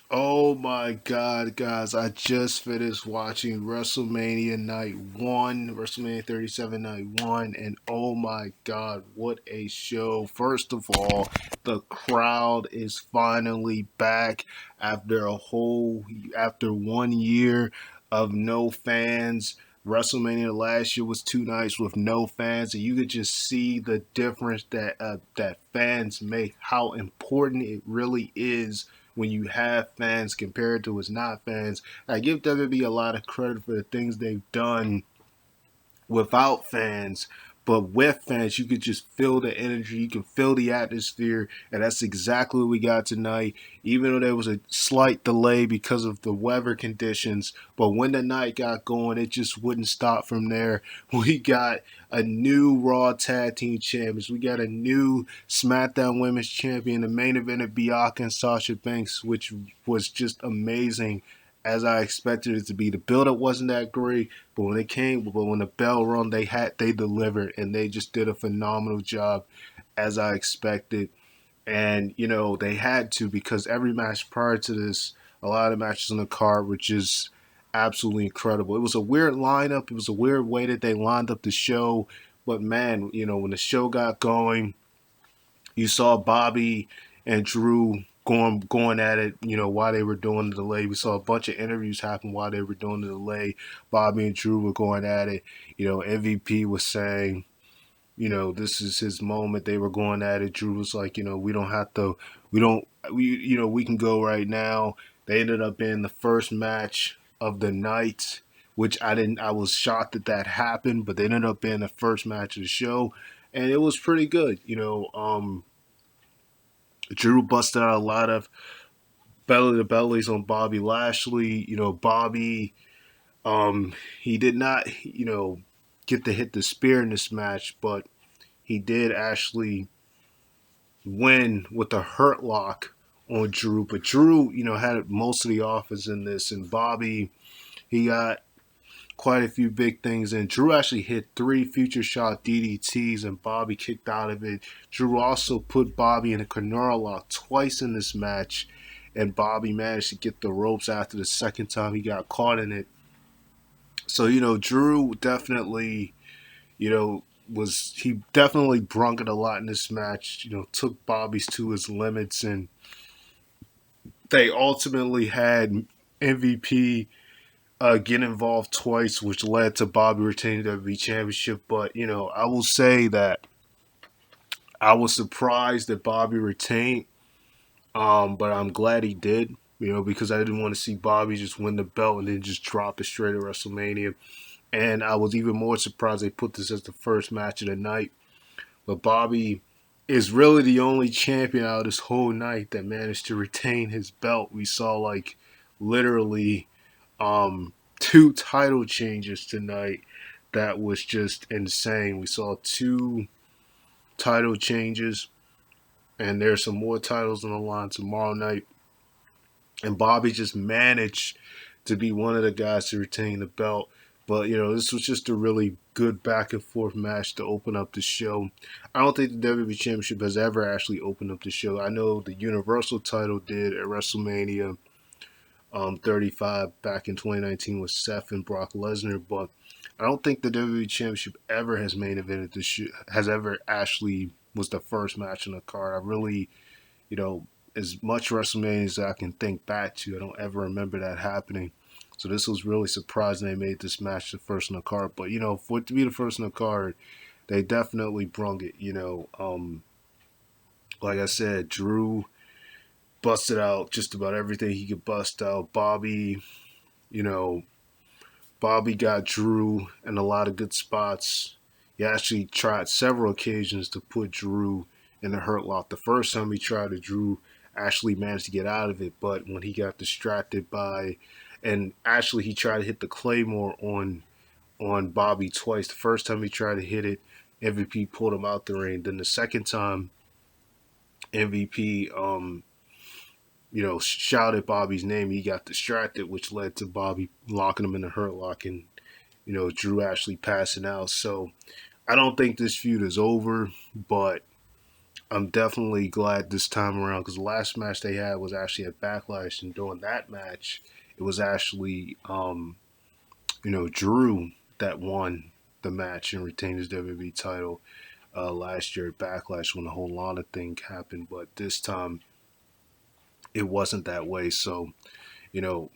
Oh my God, guys! I just finished watching WrestleMania Night One, WrestleMania 37 Night One, and oh my God, what a show! First of all, the crowd is finally back after after 1 year of no fans. WrestleMania last year was 2 nights with no fans, and you could just see the difference that fans make. How important it really is when you have fans compared to what's not fans. I give WWE a lot of credit for the things they've done without fans, but with fans, you could just feel the energy, you can feel the atmosphere, and that's exactly what we got tonight. Even though there was a slight delay because of the weather conditions, but when the night got going, it just wouldn't stop from there. We got a new Raw Tag Team Champions, we got a new SmackDown Women's Champion, the main event of Bianca and Sasha Banks, which was just amazing as I expected it to be. The build up wasn't that great, but when the bell rung, they delivered and they just did a phenomenal job as I expected. And they had to because every match prior to this, a lot of matches on the card were just absolutely incredible. It was a weird lineup. It was a weird way that they lined up the show. But man, when the show got going, you saw Bobby and Drew going at it, while they were doing the delay. We saw a bunch of interviews happen while they were doing the delay. Bobby and Drew were going at it. MVP was saying, this is his moment. They were going at it. Drew was like, we don't have to, we don't, we can go right now. They ended up being the first match of the night, which I was shocked that happened, but they ended up being the first match of the show. And it was pretty good. Drew busted out a lot of belly to bellies on Bobby Lashley. Bobby, he did not, get to hit the spear in this match, but he did actually win with a hurt lock on Drew. But Drew, had most of the offense in this, and Bobby, he got quite a few big things. And Drew actually hit 3 future shot DDTs, and Bobby kicked out of it. Drew also put Bobby in a Canara lock twice in this match, and Bobby managed to get the ropes after the second time he got caught in it. So Drew definitely, you know, he definitely brung it a lot in this match. Took Bobby's to his limits, and they ultimately had MVP get involved twice, which led to Bobby retaining the WWE Championship. But I will say that I was surprised that Bobby retained, but I'm glad he did. Because I didn't want to see Bobby just win the belt and then just drop it straight at WrestleMania. And I was even more surprised they put this as the first match of the night. But Bobby is really the only champion out of this whole night that managed to retain his belt. We saw like literally two title changes tonight that was just insane. We saw two title changes, and there's some more titles on the line tomorrow night. And Bobby just managed to be one of the guys to retain the belt. But this was just a really good back and forth match to open up the show. I don't think the WWE Championship has ever actually opened up the show. I know the Universal title did at WrestleMania 35 back in 2019 with Seth and Brock Lesnar, but I don't think the WWE Championship ever has main evented the has ever actually was the first match on the card. I really, you know, as much WrestleMania as I can think back to, I don't ever remember that happening. So this was really surprising they made this match the first on the card. But for it to be the first on the card, they definitely brung it. Like I said, Drew busted out just about everything he could bust out. You know, Bobby got Drew in a lot of good spots. He actually tried several occasions to put Drew in the hurt lock. The first time he tried it, Drew actually managed to get out of it, but when he got distracted and actually he tried to hit the Claymore on Bobby twice. The first time he tried to hit it, MVP pulled him out the ring. Then the second time, MVP shouted Bobby's name. He got distracted, which led to Bobby locking him in the hurt lock and Drew actually passing out. So I don't think this feud is over, but I'm definitely glad this time around because the last match they had was actually at Backlash, and during that match, it was actually Drew that won the match and retained his WWE title last year at Backlash when the whole Lana thing happened. But this time, it wasn't that way. So you know,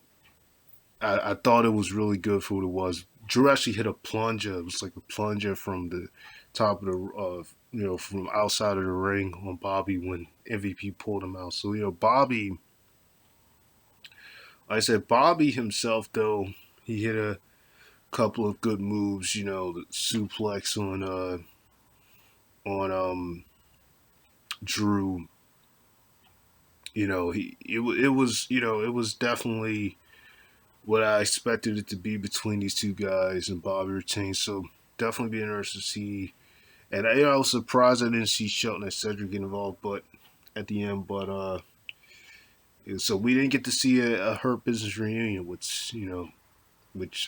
I thought it was really good for what it was. Drew actually hit a plunger. It was like a plunger from the top of the from outside of the ring on Bobby when MVP pulled him out. So Bobby, like I said, Bobby himself though, he hit a couple of good moves. The suplex on Drew. It was it was definitely what I expected it to be between these two guys, and Bobby retained. So definitely be interested to see. And I was surprised I didn't see Shelton and Cedric get involved, but at the end, so we didn't get to see a Hurt Business reunion, which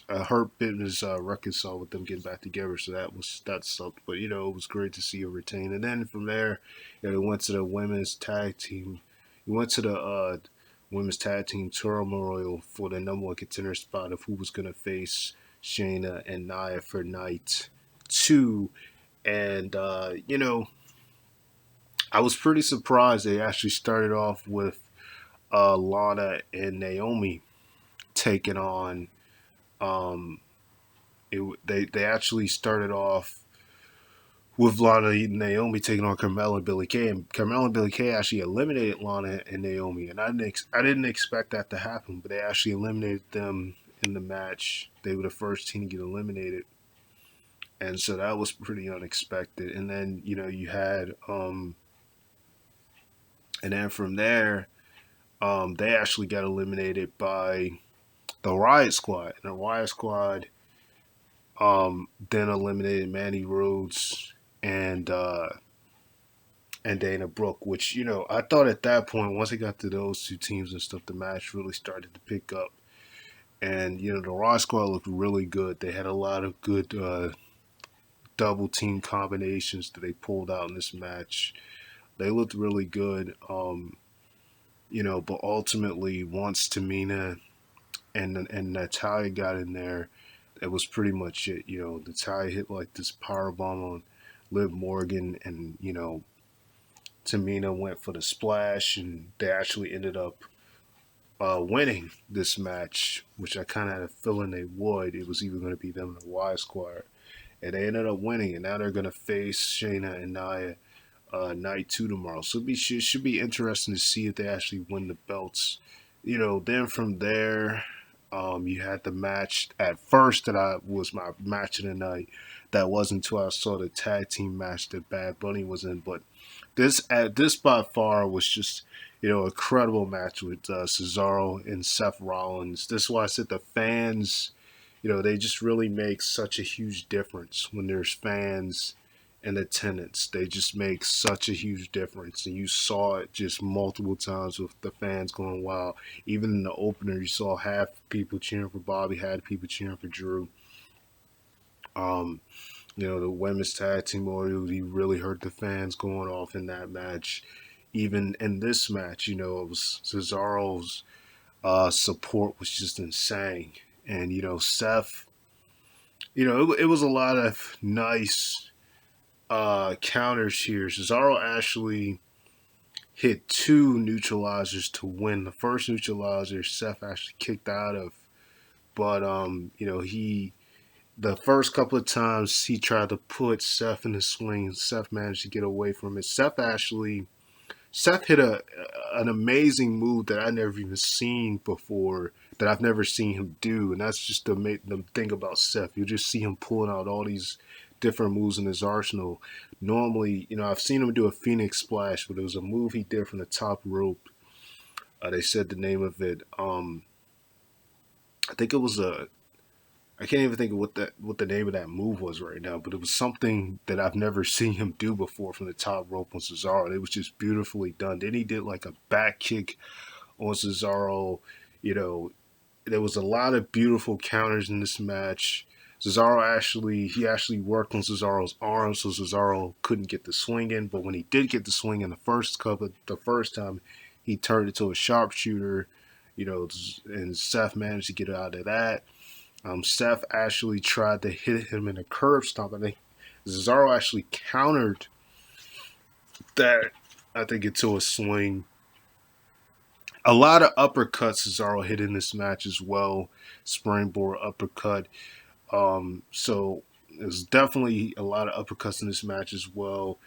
Hurt Business reconciled with them getting back together. So that sucked, but it was great to see her retain. And then from there, they went to the women's tag team. We went to the women's tag team turmoil for the number one contender spot of who was going to face Shayna and Nia for night two. And I was pretty surprised they actually started off with Lana and Naomi taking on. Um, they actually started off with Lana and Naomi taking on Carmella and Billy Kay, and Carmella and Billy Kay actually eliminated Lana and Naomi, and I didn't expect that to happen, but they actually eliminated them in the match. They were the first team to get eliminated, and so that was pretty unexpected. And then you had and then from there they actually got eliminated by the Riot Squad. And the Riot Squad then eliminated Mandy Rhodes and Dana Brooke, which I thought at that point once it got to those two teams and stuff, the match really started to pick up. And the Riot Squad looked really good. They had a lot of good double team combinations that they pulled out in this match. They looked really good. But ultimately once Tamina and Natalia got in there, that was pretty much it. Natalia hit like this power bomb on Liv Morgan, and Tamina went for the splash, and they actually ended up winning this match, which I kind of had a feeling they would. It was either going to be them and the Y Squad, and they ended up winning, and now they're going to face Shayna and Nia night two tomorrow. So should be interesting to see if they actually win the belts. Then from there, you had the match at first that I was my match of the night. That wasn't until I saw the tag team match that Bad Bunny was in. But this by far was just a incredible match with Cesaro and Seth Rollins. This is why I said the fans, they just really make such a huge difference when there's fans and attendance. They just make such a huge difference. And you saw it just multiple times with the fans going wild. Even in the opener, you saw half people cheering for Bobby, half people cheering for Drew. Um, the women's tag team order, he really hurt the fans going off in that match. Even in this match, it was Cesaro's support was just insane. And, Seth, it was a lot of nice counters here. Cesaro actually hit two neutralizers to win. The first neutralizer Seth actually kicked out of, but he the first couple of times he tried to put Seth in the swing, Seth managed to get away from it. Seth hit an amazing move that I never even seen before, that I've never seen him do, and that's just the thing about Seth. You just see him pulling out all these different moves in his arsenal. Normally, I've seen him do a Phoenix Splash, but it was a move he did from the top rope. They said the name of it. I think it was a. I can't even think of what the name of that move was right now, but it was something that I've never seen him do before from the top rope on Cesaro. It was just beautifully done. Then he did like a back kick on Cesaro. You know, there was a lot of beautiful counters in this match. Cesaro actually worked on Cesaro's arm, so Cesaro couldn't get the swing in. But when he did get the swing in the first time, he turned it to a sharpshooter. You know, and Seth managed to get out of that. Seth actually tried to hit him in a curb stomp. I think Cesaro actually countered that. I think into a swing. A lot of uppercuts Cesaro hit in this match as well. Springboard uppercut. So there's definitely a lot of uppercuts in this match as well.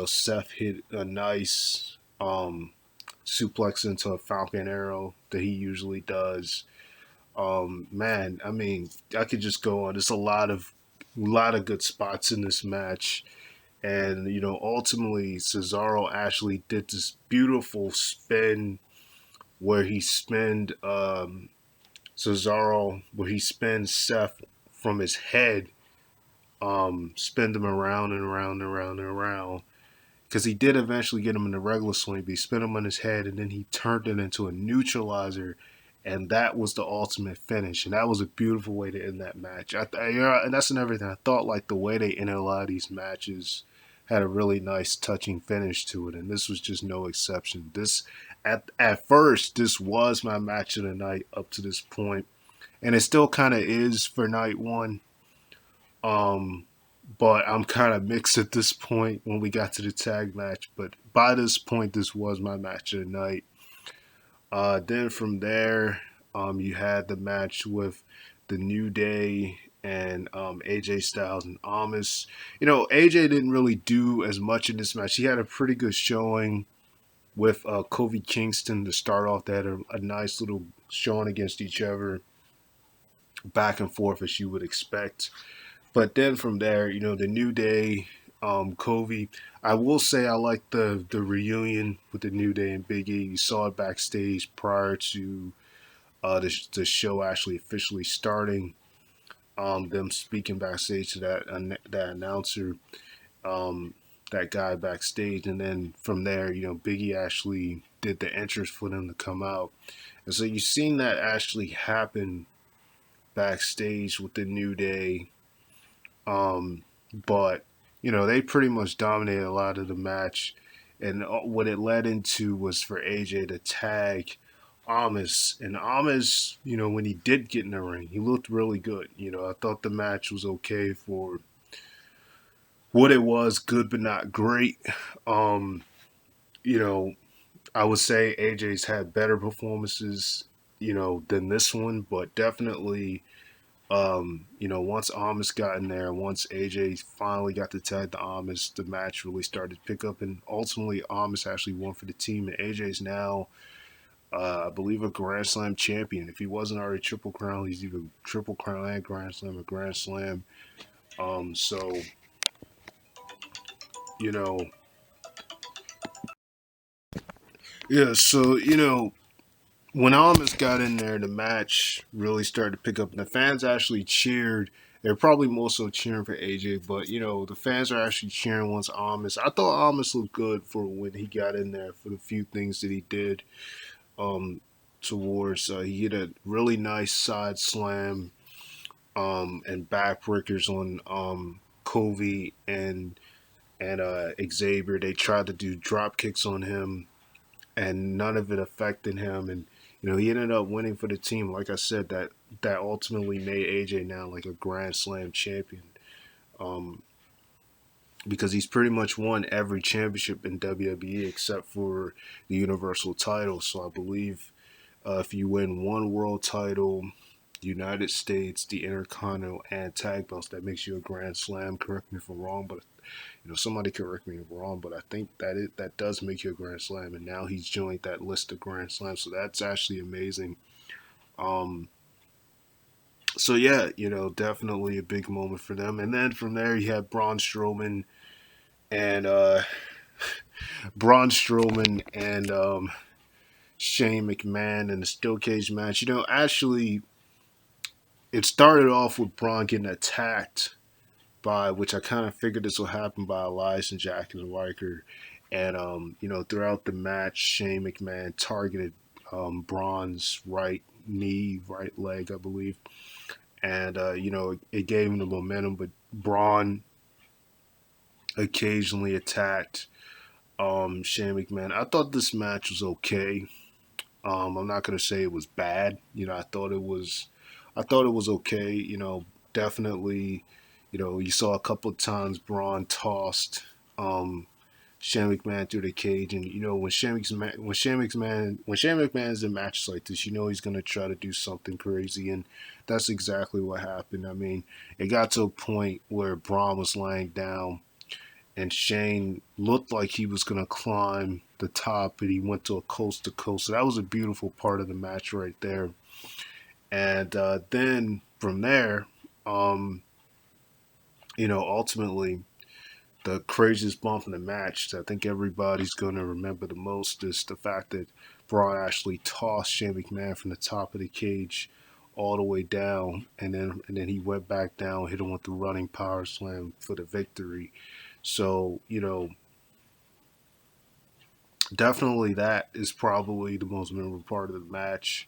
Seth hit a nice suplex into a Falcon Arrow that he usually does. Man, I mean, I could just go on. There's a lot of good spots in this match, and ultimately Cesaro actually did this beautiful spin where he spinned where he spins Seth from his head, spin him around and around and around and around. Because he did eventually get him in the regular swing, but he spun him on his head and then he turned it into a neutralizer, and that was the ultimate finish. And that was a beautiful way to end that match. And that's another thing. I thought like the way they ended a lot of these matches had a really nice, touching finish to it, and this was just no exception. At first, this was my match of the night up to this point, and it still kind of is for night one. Um, but I'm kind of mixed at this point when we got to the tag match. But by this point, this was my match of the night. Then from there, you had the match with the New Day and AJ Styles and Amos. AJ didn't really do as much in this match. He had a pretty good showing with Kofi Kingston to start off. They had a nice little showing against each other, back and forth as you would expect. But then from there, the New Day, Kobe. I will say I like the reunion with the New Day and Big E. You saw it backstage prior to the show actually officially starting. Them speaking backstage to that announcer, um, that guy backstage, and then from there, Big E actually did the entrance for them to come out, and so you've seen that actually happen backstage with the New Day. But they pretty much dominated a lot of the match, and what it led into was for AJ to tag Amos, and Amos, when he did get in the ring, he looked really good. I thought the match was okay for what it was, good but not great. Um, you know, I would say AJ's had better performances, than this one, but definitely once Amos got in there, once AJ finally got to tag the Amos, the match really started to pick up, and ultimately Amos actually won for the team. And AJ's now, I believe, a Grand Slam champion. If he wasn't already Triple Crown, he's either Triple Crown and Grand Slam or Grand Slam. So you know, yeah. So when Amos got in there, the match really started to pick up, and the fans actually cheered. They're probably more so cheering for AJ, but the fans are actually cheering once Amos. I thought Amos looked good for when he got in there for the few things that he did. Um, Towards he hit a really nice side slam, and backbreakers on Covey and Xavier. They tried to do drop kicks on him, and none of it affected him. And he ended up winning for the team. Like I said, that ultimately made AJ now like a Grand Slam champion, um, because he's pretty much won every championship in WWE except for the Universal title. So I believe if you win one world title, United States, the Intercontinental, and tag belts, that makes you a Grand Slam. Correct me if I'm wrong, but somebody correct me if I'm wrong, but I think that does make you a Grand Slam, and now he's joined that list of Grand Slams, so that's actually amazing. Um, so yeah, definitely a big moment for them. And then from there, you have and Braun Strowman and Shane McMahon in the steel cage match. Actually, it started off with Braun getting attacked by, which I kind of figured this will happen, by Elias and Jack and Riker. And, throughout the match, Shane McMahon targeted Braun's right knee, right leg, I believe. and it gave him the momentum. But Braun occasionally attacked Shane McMahon. I thought this match was okay. I'm not gonna say it was bad. I thought it was okay. Definitely. You saw a couple of times Braun tossed Shane McMahon through the cage, and when Shane McMahon's in matches like this, he's gonna try to do something crazy, and that's exactly what happened. I mean, it got to a point where Braun was laying down and Shane looked like he was going to climb the top, and he went to a coast to coast. So that was a beautiful part of the match right there. And then from there, um, ultimately, the craziest bump in the match that I think everybody's going to remember the most is the fact that Braun actually tossed Shane McMahon from the top of the cage all the way down, and then he went back down, hit him with the running power slam for the victory. So definitely that is probably the most memorable part of the match.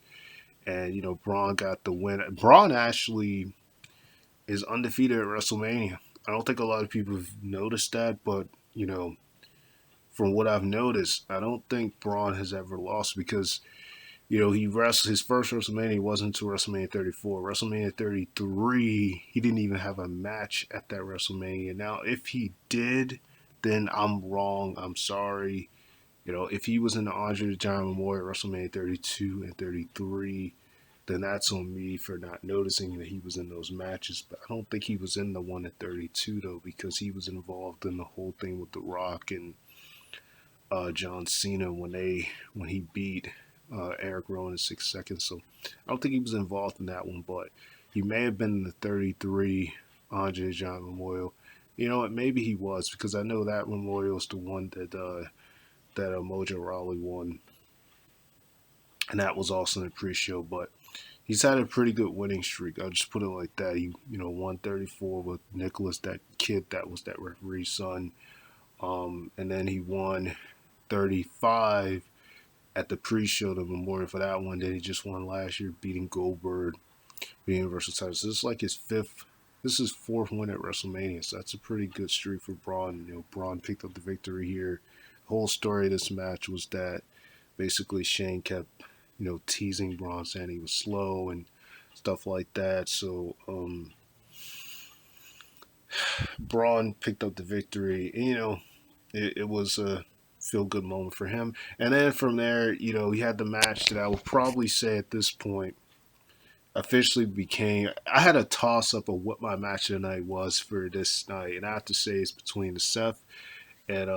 And Braun got the win. Braun actually is undefeated at WrestleMania. I don't think a lot of people have noticed that, but from what I've noticed, I don't think Braun has ever lost because he wrestled his first WrestleMania wasn't until WrestleMania 34. WrestleMania 33, he didn't even have a match at that WrestleMania. Now, if he did, then I'm wrong. I'm sorry. If he was in the Andre the Giant Memorial at WrestleMania 32 and 33, then that's on me for not noticing that he was in those matches. But I don't think he was in the one at 32 though, because he was involved in the whole thing with The Rock and John Cena when he beat Eric Rowan in 6 seconds. So I don't think he was involved in that one, but he may have been in the 33 Andre the Giant Memorial. You know what? Maybe he was, because I know that memorial is the one that Mojo Rawley won, and that was also in the pre-show. But he's had a pretty good winning streak. I'll just put it like that. He won 34 with Nicholas, that kid that was that referee's son, and then he won 35 at the pre-show, the memorial for that one. Then he just won last year, beating Goldberg for the Universal title. So this is like his fifth. This is fourth win at WrestleMania, so that's a pretty good streak for Braun. Braun picked up the victory here. The whole story of this match was that basically Shane kept, teasing Braun, saying he was slow and stuff like that. So Braun picked up the victory. And, it was a feel good moment for him. And then from there, he had the match that I would probably say at this point officially became. I had a toss up of what my match of the night was for this night, and I have to say it's between the Seth and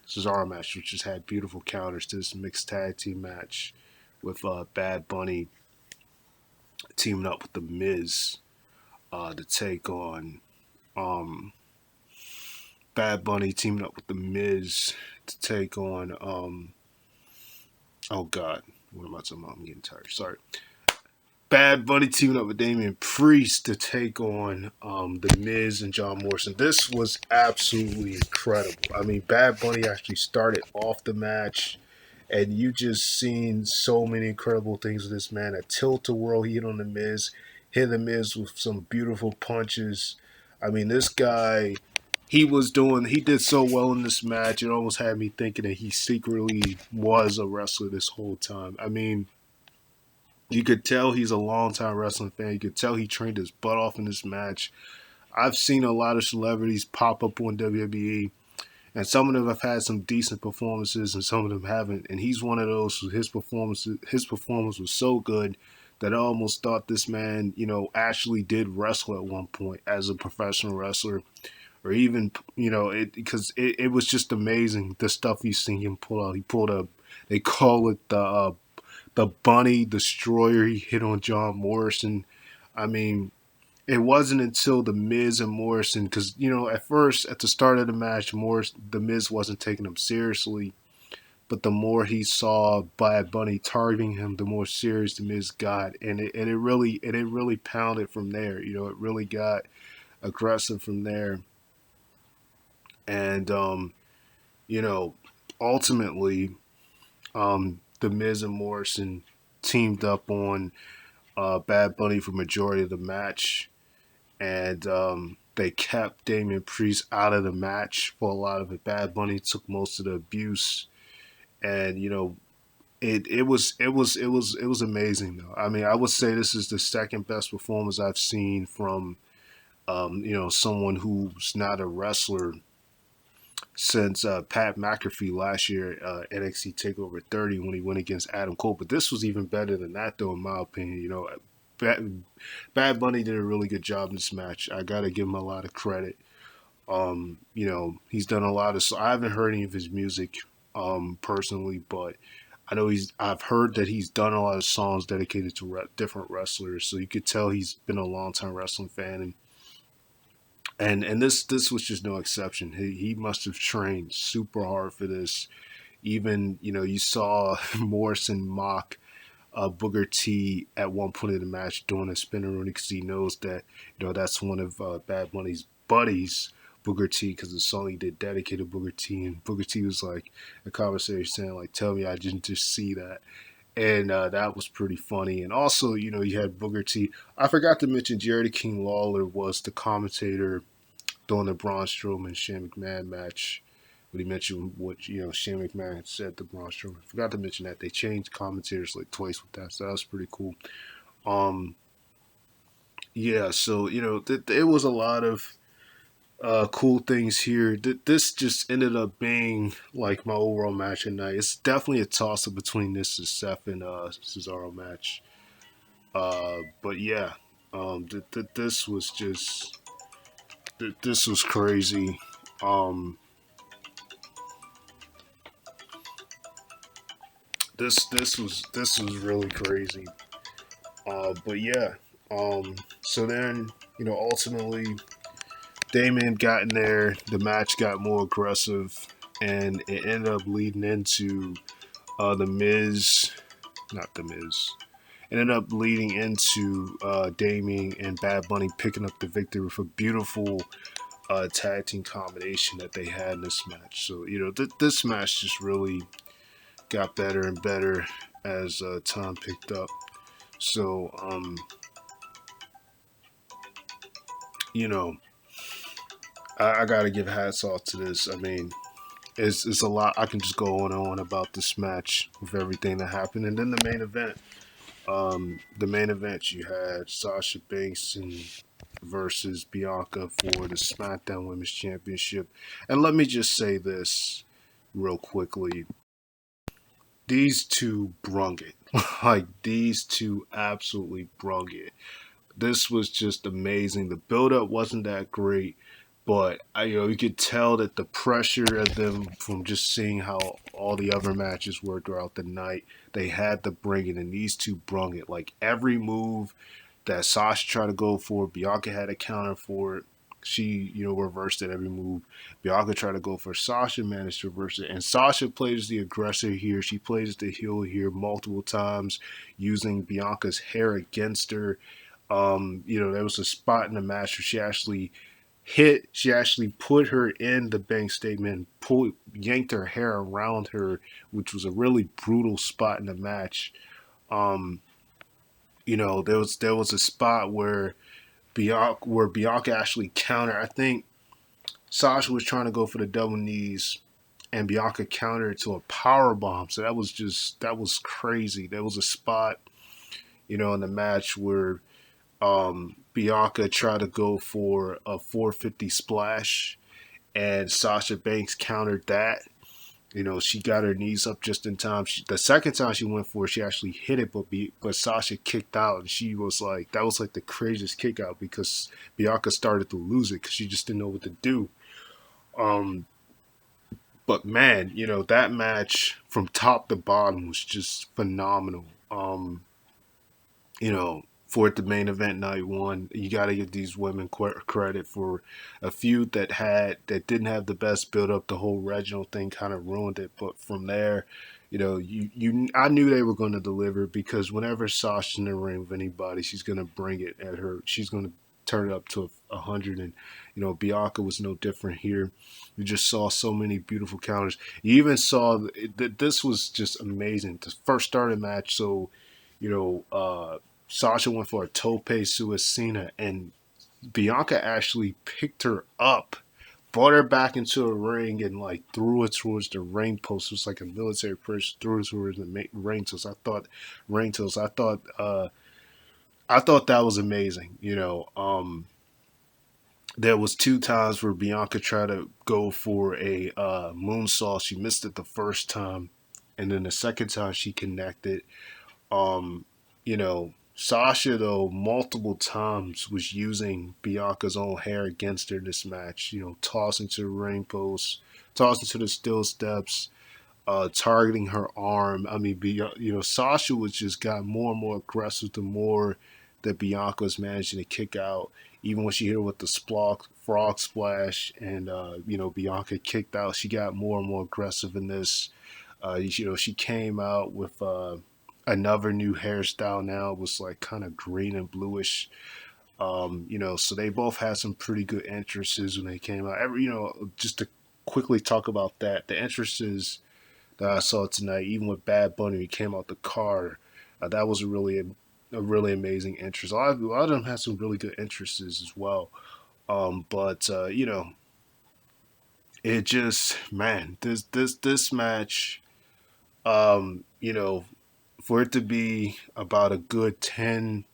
Cesaro match, which just had beautiful counters to this mixed tag team match with Bad Bunny teaming up with The Miz to take on Bad Bunny teaming up with The Miz to take on oh God, what am I talking about? I'm getting tired. Sorry. Bad Bunny teaming up with Damian Priest to take on The Miz and John Morrison. This was absolutely incredible. I mean, Bad Bunny actually started off the match, and you just seen so many incredible things with this man. A tilt-a-whirl he hit on The Miz, hit The Miz with some beautiful punches. I mean, this guy, he did so well in this match, it almost had me thinking that he secretly was a wrestler this whole time. I mean, you could tell he's a longtime wrestling fan. You could tell he trained his butt off in this match. I've seen a lot of celebrities pop up on WWE, and some of them have had some decent performances, and some of them haven't. And he's one of those who his performance was so good that I almost thought this man, actually did wrestle at one point as a professional wrestler, or even, because it was just amazing the stuff you seen him pull out. He pulled a, they call it the Bunny Destroyer. He hit on John Morrison. I mean, it wasn't until the Miz and Morrison, because at first at the start of the match, the Miz wasn't taking him seriously, but the more he saw Bad Bunny targeting him, the more serious the Miz got, and it really pounded from there. It really got aggressive from there, and you know, ultimately, the Miz and Morrison teamed up on Bad Bunny for majority of the match, and they kept Damian Priest out of the match for a lot of it. Bad Bunny took most of the abuse, and it was amazing though. I mean, I would say this is the second best performance I've seen from someone who's not a wrestler since Pat McAfee last year, NXT Takeover 30 when he went against Adam Cole. But this was even better than that, though, in my opinion. Bad Bunny did a really good job in this match. I gotta give him a lot of credit. He's done a lot of. I haven't heard any of his music, personally, but I know he's. I've heard that he's done a lot of songs dedicated to different wrestlers, so you could tell he's been a long time wrestling fan, and this was just no exception. He must have trained super hard for this. Even you saw Morrison mock Booker T at one point in the match doing a spinner rooney because he knows that that's one of Bad Bunny's buddies, Booker T, because the song he did dedicated to Booker T, and Booker T was like a conversation saying like, "Tell me I didn't just see that." And that was pretty funny. And also, you had Booker T. I forgot to mention Jerry the King Lawler was the commentator during the Braun Strowman Shane McMahon match. When he mentioned what Shane McMahon had said to Braun Strowman, I forgot to mention that they changed commentators like twice with that, so that was pretty cool. Um, yeah, so it was a lot of cool things here. This just ended up being like my overall match at night. It's definitely a toss up between this and Seth and Cesaro match. But yeah, this was just this was crazy. Um, this was really crazy. But yeah, so then ultimately Damon got in there. The match got more aggressive, and it ended up leading into the Miz, not the Miz. It ended up leading into Damien and Bad Bunny picking up the victory with a beautiful tag team combination that they had in this match. So this match just really got better and better as time picked up. So you know, I got to give hats off to this. I mean, it's a lot. I can just go on and on about this match with everything that happened, and then the main event. The main event you had Sasha Banks versus Bianca for the SmackDown Women's Championship, and let me just say this real quickly: these two brung it. Like these two absolutely brung it. This was just amazing. The build up wasn't that great, but you could tell that the pressure of them from just seeing how all the other matches were throughout the night, they had to bring it, and these two brung it. Like every move that Sasha tried to go for, Bianca had a counter for it. She, reversed it every move. Bianca tried to go for it. Sasha managed to reverse it. And Sasha plays the aggressor here. She plays the heel here multiple times, using Bianca's hair against her. There was a spot in the match where she actually put her in the bank statement, yanked her hair around her, which was a really brutal spot in the match. Um, there was a spot where Bianca actually countered. I think Sasha was trying to go for the double knees, and Bianca countered to a power bomb. So that was crazy. There was a spot, in the match where Bianca tried to go for a 450 splash, and Sasha Banks countered that. She got her knees up just in time. The second time she went for it, she actually hit it, but Sasha kicked out, and she was like, that was like the craziest kick out because Bianca started to lose it because she just didn't know what to do. Um, but man, that match from top to bottom was just phenomenal. For it the main event night one, you got to give these women credit for a feud that didn't have the best build up. The whole Reginald thing kind of ruined it, but from there, I knew they were going to deliver because whenever Sasha's in the ring with anybody, she's going to bring it at her. She's going to turn it up to 100, and Bianca was no different here. You just saw so many beautiful counters. You even saw that this was just amazing. The first started match, so you know. Sasha went for a tope suicina, and Bianca actually picked her up, brought her back into a ring, and like threw her towards the ring post. It was like a military person threw her towards the ring post. Ring post. I thought that was amazing. There was two times where Bianca tried to go for a moonsault. She missed it the first time, and then the second time she connected. Sasha though multiple times was using Bianca's own hair against her this match. Tossing to the ring post, tossing to the steel steps, targeting her arm. I mean, Sasha was just got more and more aggressive the more that Bianca was managing to kick out. Even when she hit her with the frog splash, and Bianca kicked out, she got more and more aggressive in this. She came out with another new hairstyle. Now it was like kind of green and bluish. So they both had some pretty good entrances when they came out. Just to quickly talk about that, the entrances that I saw tonight, even with Bad Bunny, he came out the car. That was a really amazing entrance. A lot of them had some really good entrances as well. But it just, man, this match, for it to be about a good 10,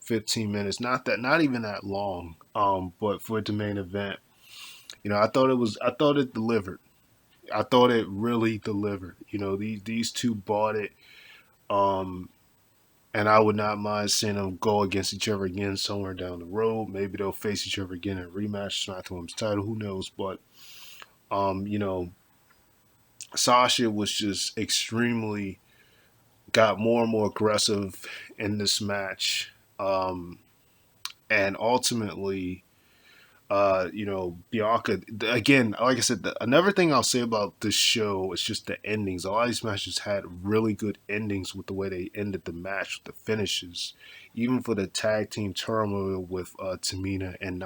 15 minutes, not even that long, but for it to main event, I thought it delivered. I thought it really delivered. These two bought it. Um, and I would not mind seeing them go against each other again somewhere down the road. Maybe they'll face each other again in a rematch, SmackDown Women's title. Who knows? But um, you know, Sasha was just extremely got more and more aggressive in this match, and ultimately Bianca again. Like I said, another thing I'll say about this show is just the endings. A lot of these matches had really good endings with the way they ended the match, with the finishes. Even for the tag team turmoil with Tamina and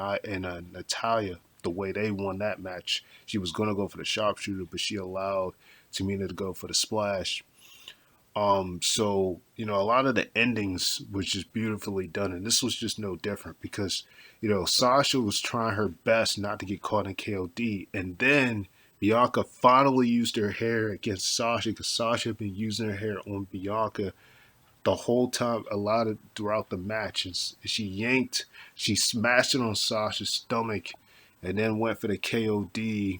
Natalia, the way they won that match, she was going to go for the sharpshooter, but she allowed Tamina to go for the splash. A lot of the endings was just beautifully done, and this was just no different because, Sasha was trying her best not to get caught in KOD, and then Bianca finally used her hair against Sasha because Sasha had been using her hair on Bianca the whole time, a lot of throughout the match, and she smashed it on Sasha's stomach, and then went for the KOD,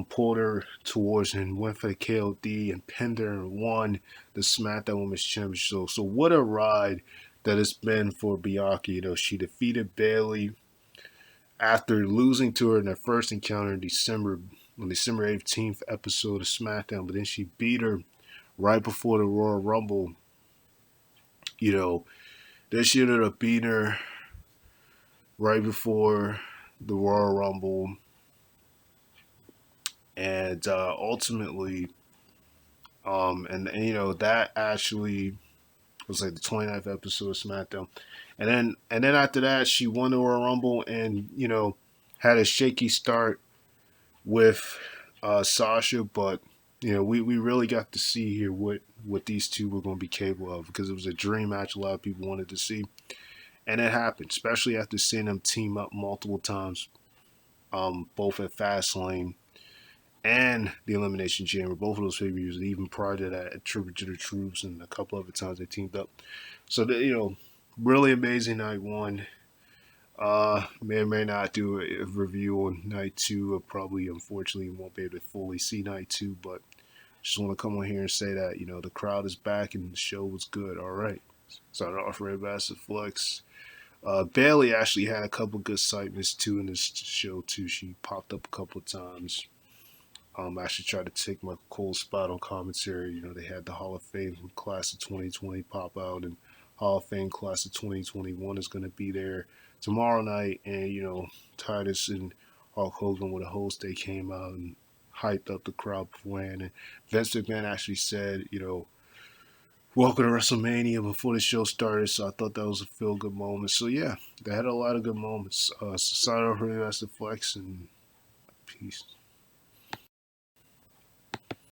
pulled her towards and went for the KOD and pinned her and won the SmackDown Women's Championship. So what a ride that it's been for Bianca. She defeated Bayley after losing to her in their first encounter in December, on December 18th episode of SmackDown, but then she beat her right before the Royal Rumble. You know, then she ended up beating her right before the Royal Rumble, and ultimately, that actually was like the 29th episode of SmackDown, and then after that she won the Royal Rumble, and had a shaky start with Sasha, but we really got to see here what these two were going to be capable of, because it was a dream match a lot of people wanted to see, and it happened, especially after seeing them team up multiple times, both at Fastlane and the Elimination Chamber, both of those pay-per-views, and even prior to that, at Tribute to the Troops, and a couple other times they teamed up. So, really amazing night one. May or may not do a review on night two. Probably, unfortunately, won't be able to fully see night two, but just want to come on here and say that, the crowd is back and the show was good. All right. Started off Red Bastard Flex. Bailey actually had a couple good segments too in this show too. She popped up a couple of times. I should try to take my cool spot on commentary. They had the Hall of Fame class of 2020 pop out, and Hall of Fame class of 2021 is going to be there tomorrow night. And, Titus and Hulk Hogan were the host. They came out and hyped up the crowd beforehand. And Vince McMahon actually said, welcome to WrestleMania before the show started. So I thought that was a feel good moment. So, yeah, they had a lot of good moments. So sign off for the Flex, and peace.